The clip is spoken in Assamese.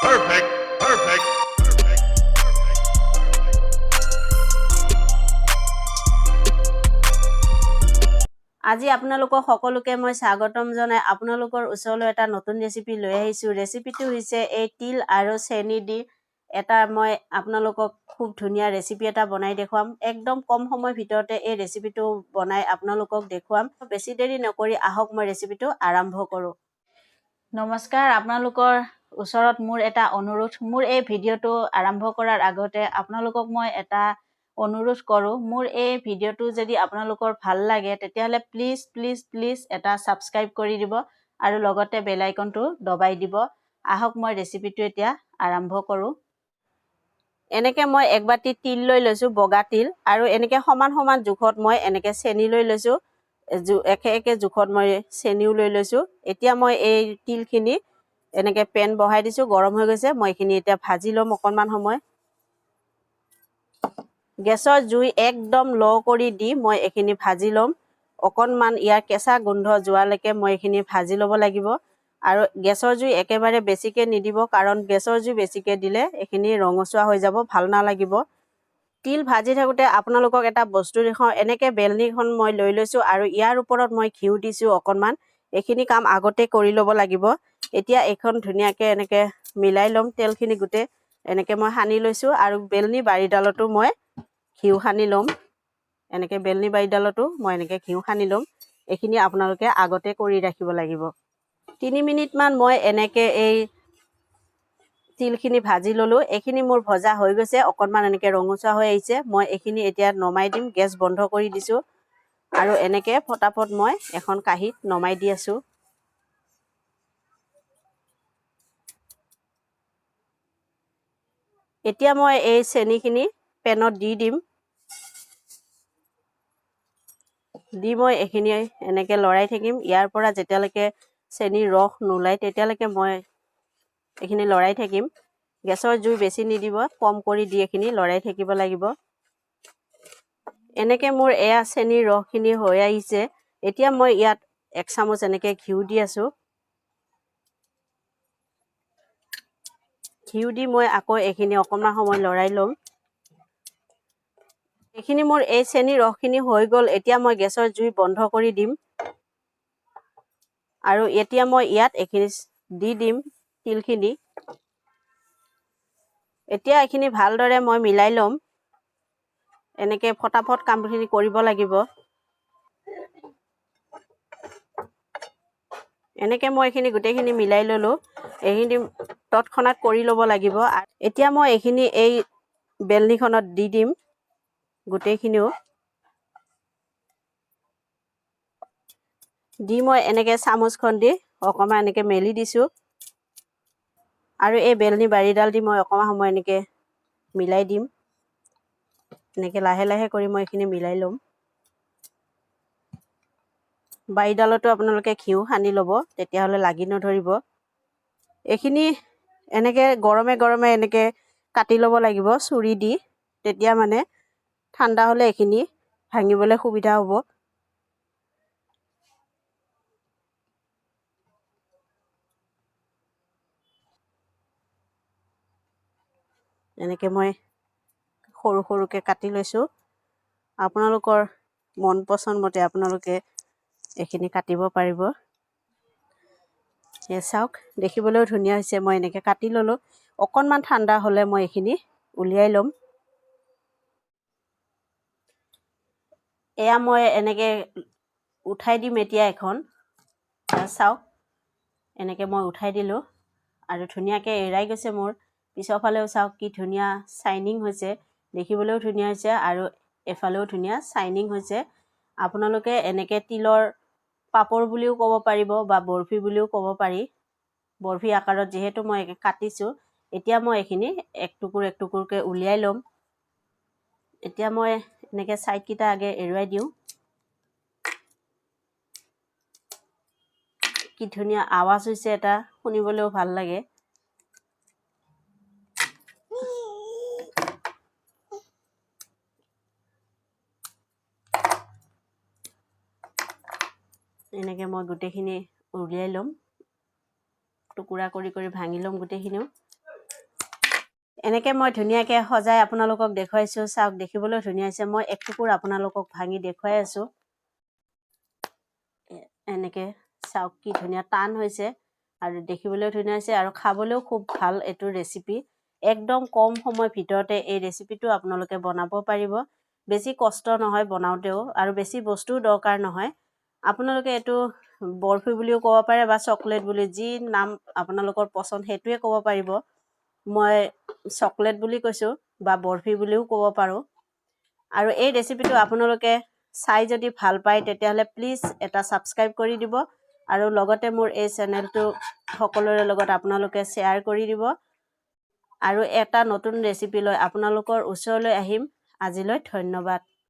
Perfect. Perfect. আজি আপোনালোকক সকলোকে মই স্বাগতম জনাই আপোনালোকৰ ওচৰলৈ এটা নতুন ৰেচিপি লৈ আহিছো ৰেচিপিটো হৈছে এই তিল আৰু চেনি দি এটা মই আপোনালোকক খুব ধুনীয়া ৰেচিপি এটা বনাই দেখুৱাম একদম কম সময় ভিতৰতে এই ৰেচিপিটো বনাই আপোনালোকক দেখুৱাম বেছি দেৰি নকৰি আহক মই ৰেচিপিটো আৰম্ভ কৰো নমস্কাৰ আপোনালোকৰ ওচৰত মোৰ এটা অনুৰোধ মোৰ এই ভিডিঅটো আৰম্ভ কৰাৰ আগতে আপোনালোকক মই এটা অনুৰোধ কৰো মোৰ এই ভিডিঅটো যদি আপোনালোকৰ ভাল লাগে তেতিয়াহলে প্লিজ এটা সাবস্ক্ৰাইব কৰি দিব আৰু লগতে বেল আইকনটো দবাই দিব আহক মই ৰেচিপিটো এতিয়া আৰম্ভ কৰো এনেকে মই এক বাটি তিল লৈ লৈছো বগা তিল আৰু এনেকে সমান সমান জুখত মই এনেকে চেনি লৈ লৈছো একে জুখত মই চেনিও লৈ লৈছো এতিয়া মই এই তিলখিনি এনেকে পেন বহাই দিছো গৰম হৈ গৈছে মই এখিনি এতিয়া ভাজি লম অকনমান সময় গেছৰ জুই একদম ল কৰি দি মই এখিনি ভাজি লম অকনমান ইয়াৰ কেঁচা গোন্ধ যোৱালৈকে মই এখিনি ভাজি ল'ব লাগিব আৰু গেছৰ জুই একেবাৰে বেছিকে নিদিব কাৰণ গেছৰ জুই বেছিকে দিলে এখিনি ৰঙচুৱা হৈ যাব ভাল নালাগিব তিল ভাজি থাকোতে আপোনালোকক এটা বস্তু দেখাও এনেকে বেলনিখন মই লৈ লৈছো আৰু ইয়াৰ ওপৰত মই ঘিউ দিছো অকনমান এখিনি কাম আগতে কৰি ল'ব লাগিব এতিয়া এখন ধুনীয়াকে এনেকে মিলাই লম তেলখিনি গুটে এনেকে মই সানি লৈছো আৰু বেলনি বাৰিডালটো মই ঘিউ সানি লম এনেকে বেলনি বাৰিডালটো মই এনেকে ঘিউ সানি লম এখিনি আপোনালোকে আগতে কৰি ৰাখিব লাগিব 3 মিনিট মান মই এনেকে এই তিলখিনি ভাজি ললো এখিনি মোৰ ভজা হৈ গৈছে অকনমান এনেকে ৰঙচুৱা হৈ আহিছে মই এখিনি এতিয়া নমাই দিম গেছ বন্ধ কৰি দিছো আৰু এনেকে ফটাফট মই এখন কাহীত নমাই দি আছো এতিয়া মই এই চেনিখিনি পেনত দি দিম দি মই এখিনি এনেকে লৰাই থাকিম ইয়াৰ পৰা যেতিয়ালৈকে চেনিৰ ৰস নোলাই তেতিয়ালৈকে মই এখিনি লৰাই থাকিম গেছৰ জুই বেছি নিদিব কম কৰি দি এখিনি লৰাই থাকিব লাগিব এনেকে মোৰ এয়া চেনিৰ ৰসখিনি হৈ আহিছে এতিয়া মই ইয়াত 1 চামুচ এনেকে ঘিউ দি আছো ঘিউ দি মই আকৌ এখিনি অকনমান সময় লৰাই লম এখিনি মোৰ এই চেনি ৰসখিনি হৈ গল এতিয়া মই গেছৰ জুই বন্ধ কৰি দিম আৰু এতিয়া মই ইয়াত এখিনি দি দিম তিলখিনি এতিয়া এখিনি ভালদৰে মই মিলাই লম এনেকে ফটাফট কামখিনি কৰিব লাগিব এনেকে মই এখিনি গুটেখিনি মিলাই ললো এখিনি তৎক্ষণাত কৰি ল'ব লাগিব এতিয়া মই এখিনি এই বেলনিখনত দি দিম গুটেখিনিও দি মই এনেকে চামুচখন দি অকমান এনেকে মেলি দিছো আৰু এই বেলনি বাৰিডাল দি মই অকমান সময় এনেকে মিলাই দিম এনেকে লাহে লাহে কৰি মই এখিনি মিলাই লম বাৰিডালতো আপোনালোকে ঘিউ সানি ল'ব তেতিয়া হলে লাগি নধৰিব এখিনি এনেকে গৰমে গৰমে এনেকে কাটি ল'ব লাগিব ছুৰি দি তেতিয়া মানে ঠাণ্ডা হলে এখিনি ভাঙিবলৈ সুবিধা হ'ব এনেকে মই সৰু সৰুকে কাটি লৈছো আপোনালোকৰ মন পছন্দ মতে আপোনালোকে এখিনি কাটিব পাৰিব এ চাওক দেখিবলৈও ধুনীয়া হৈছে মই এনেকে কাটি ললো অকনমান ঠাণ্ডা হলে মই এখিনি উলিয়াই লম এয়া মই এনেকে উঠাই দিম এতিয়া এখন চাওক এনেকে মই উঠাই দিলো আৰু ধুনীয়াকে এৰাই গৈছে মোৰ পিছৰ ফালেও চাওক কি ধুনীয়া শাইনিং হৈছে দেখিবলৈও ধুনীয়া হৈছে আৰু এফালেও ধুনীয়া শাইনিং হৈছে আপোনালোকে এনেকে তিলৰ পাপৰ বুলিও ক'ব পাৰিব বা বৰফি বুলিও ক'ব পাৰি বৰফি আকাৰত যেহেতু মই কাটিছো এতিয়া মই এখিনি এক টুকুৰকে উলিয়াই লম এতিয়া মই এনেকে সাইড কিটা আগে এৰুৱাই দিও কি ধুনীয়া আৱাজ হৈছে এটা শুনিবলৈও ভাল লাগে এনেকে মই গুটেখিনি উলিয়াই লম টুকুৰা কৰি ভাঙি লম গুটেখিনিও এনেকে মই ধুনীয়াকৈ সজাই আপোনালোকক দেখুৱাইছোঁ চাওক দেখিবলৈ ধুনীয়া হৈছে মই এক টুকুৰ আপোনালোকক ভাঙি দেখুৱাই আছোঁ এনেকে চাওক কি ধুনীয়া টান হৈছে আৰু দেখিবলৈ ধুনীয়া হৈছে আৰু খাবলৈও খুব ভাল এইটো ৰেচিপি একদম কম সময় ভিতৰতে এই ৰেচিপিটো আপোনালোকে বনাব পাৰিব বেছি কষ্ট নহয় বনাওতেও আৰু বেছি বস্তুও দৰকাৰ নহয় আপোনালোকে এইটো বৰফি বুলিও ক'ব পাৰে বা চকলেট বুলি যি নাম আপোনালোকৰ পছন্দ সেইটোৱে ক'ব পাৰিব মই চকলেট বুলি কৈছোঁ বা বৰফি বুলিও ক'ব পাৰোঁ আৰু এই ৰেচিপিটো আপোনালোকে চাই যদি ভাল পায় তেতিয়াহ'লে প্লিজ এটা ছাবস্ক্ৰাইব কৰি দিব আৰু লগতে মোৰ এই চেনেলটো সকলোৰে লগত আপোনালোকে শ্বেয়াৰ কৰি দিব আৰু এটা নতুন ৰেচিপি লৈ আপোনালোকৰ ওচৰলৈ আহিম আজিলৈ ধন্যবাদ